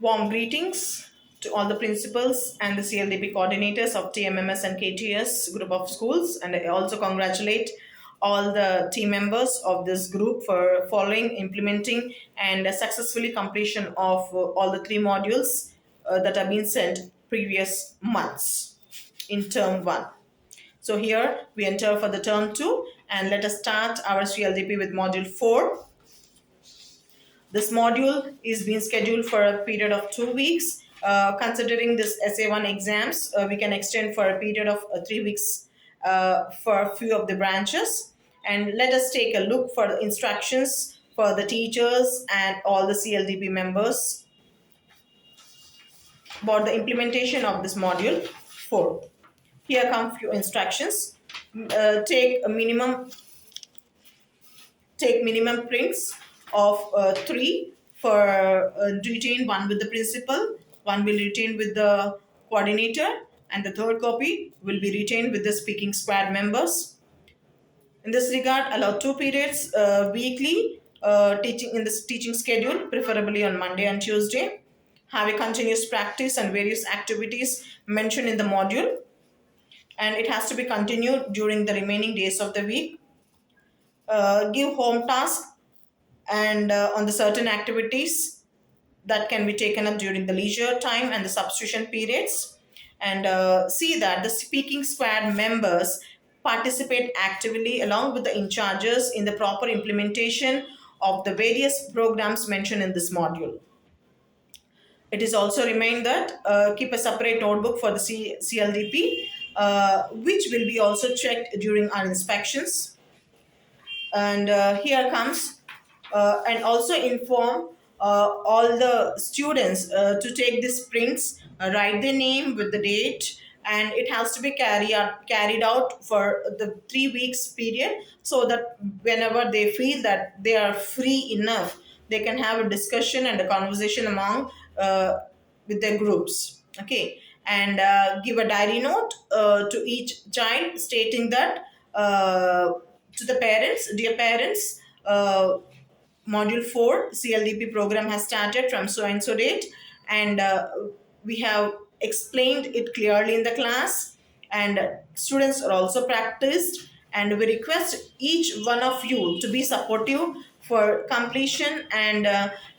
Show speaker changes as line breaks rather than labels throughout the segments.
Warm greetings to all the principals and the CLDP coordinators of TMMS and KTS group of schools. And I also congratulate all the team members of this group for following, implementing, and successfully completion of all the three modules that have been sent previous months in term one. So here we enter for the term two, and let us start our CLDP with module 4. This module is being scheduled for a period of 2 weeks. Considering this SA1 exams, we can extend for a period of 3 weeks for a few of the branches. And let us take a look for the instructions for the teachers and all the CLDP members about the implementation of this module 4. Here come few instructions. Take a minimum prints of 3 for retain one with the principal, one will retain with the coordinator, and the third copy will be retained with the speaking squad members. In this regard, allow 2 periods weekly teaching in this teaching schedule, preferably on Monday and Tuesday. Have a continuous practice and various activities mentioned in the module, and it has to be continued during the remaining days of the week. Give home tasks and on the certain activities that can be taken up during the leisure time and the substitution periods, and see that the speaking squad members participate actively along with the in charges in the proper implementation of the various programs mentioned in this module. It is also remained that keep a separate notebook for the CLDP, which will be also checked during our inspections. And here comes and also inform all the students to take these prints, write their name with the date, and it has to be carried out for the 3 weeks period, so that whenever they feel that they are free enough, they can have a discussion and a conversation among with their groups. Okay, and give a diary note to each child stating that to the parents, dear parents, module 4 CLDP program has started from so and so date, and we have explained it clearly in the class, and students are also practiced, and we request each one of you to be supportive for completion and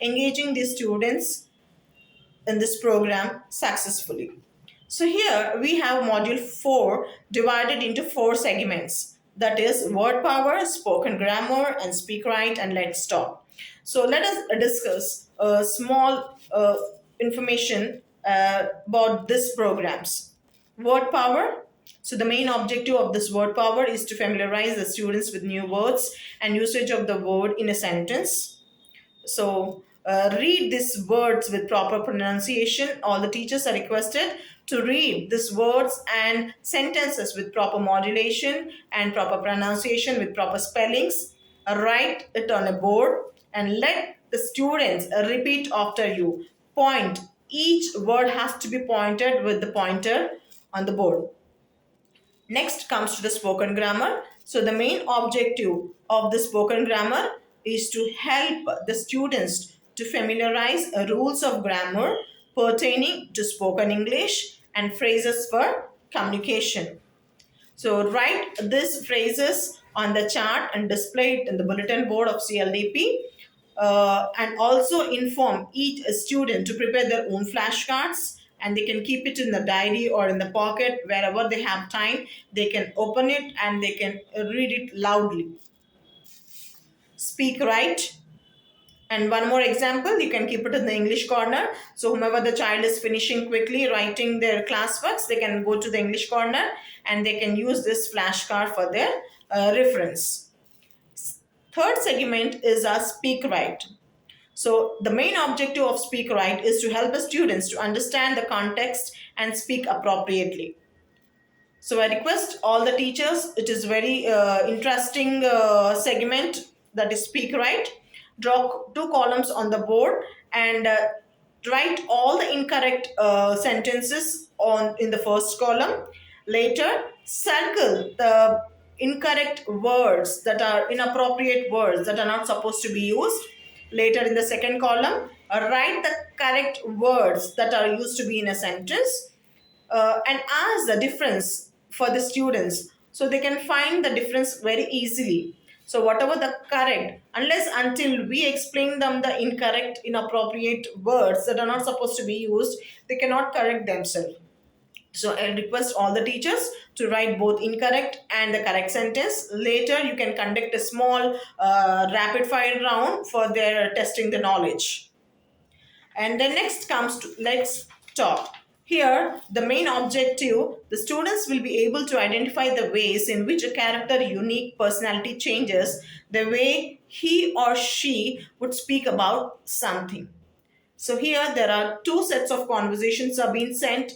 engaging the students in this program successfully. So here we have module 4 divided into 4 segments, that is word power, spoken grammar, and speak right and let's talk. So let us discuss small information about these programs. Word power. So the main objective of this word power is to familiarize the students with new words and usage of the word in a sentence. So read these words with proper pronunciation. All the teachers are requested to read these words and sentences with proper modulation and proper pronunciation with proper spellings. Write it on a board and let the students repeat after you. Point. Each word has to be pointed with the pointer on the board. Next comes to the spoken grammar. So the main objective of the spoken grammar is to help the students to familiarize rules of grammar pertaining to spoken English and phrases for communication. So write these phrases on the chart and display it in the bulletin board of CLDP, and also inform each student to prepare their own flashcards, and they can keep it in the diary or in the pocket wherever they have time. They can open it and they can read it loudly. Speak right. And one more example, you can keep it in the English corner. So whomever the child is finishing quickly writing their classworks, they can go to the English corner and they can use this flashcard for their reference. Third segment is our speak right. So the main objective of speak right is to help the students to understand the context and speak appropriately. So I request all the teachers, it is very interesting segment, that is speak right. Draw 2 columns on the board and write all the incorrect sentences on in the first column. Later, circle the incorrect words, that are inappropriate words that are not supposed to be used. Later in the second column, write the correct words that are used to be in a sentence, and ask the difference for the students so they can find the difference very easily. So whatever the correct, unless until we explain them the incorrect, inappropriate words that are not supposed to be used, they cannot correct themselves. So I request all the teachers to write both incorrect and the correct sentence. Later, you can conduct a small rapid fire round for their testing the knowledge. And then next comes to let's talk. Here, the main objective, the students will be able to identify the ways in which a character unique personality changes the way he or she would speak about something. So here there are two sets of conversations are being sent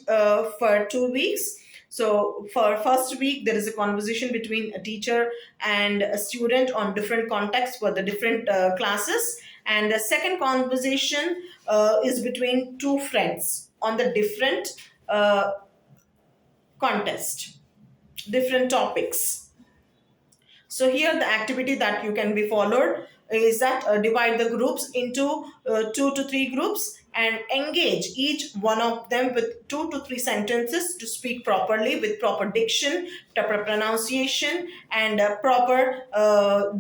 for 2 weeks. So for first week there is a conversation between a teacher and a student on different contexts for the different classes, and the second conversation is between two friends on the different uh, contest, different topics. So here the activity that you can be followed is that divide the groups into 2 to 3 groups and engage each one of them with 2 to 3 sentences to speak properly with proper diction, proper pronunciation, and proper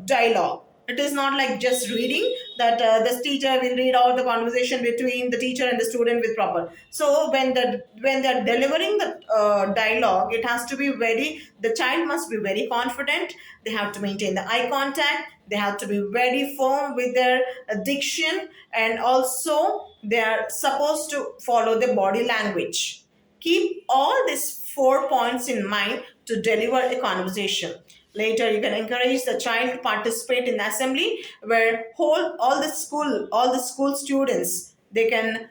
dialogue. It is not like just reading that this teacher will read out the conversation between the teacher and the student with proper. So when they're delivering the dialogue, it has to be very, the child must be very confident. They have to maintain the eye contact. They have to be very firm with their diction, and also they are supposed to follow the body language. Keep all these 4 points in mind to deliver a conversation. Later, you can encourage the child to participate in the assembly, where whole all the school students they can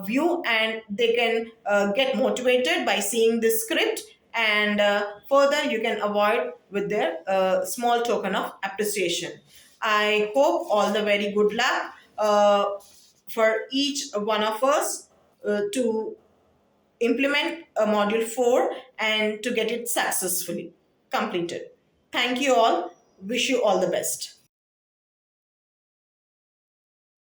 view, and they can get motivated by seeing this script, and further you can avoid with their small token of appreciation. I hope all the very good luck for each one of us to implement a module 4 and to get it successfully completed. Thank you all. Wish you all the best.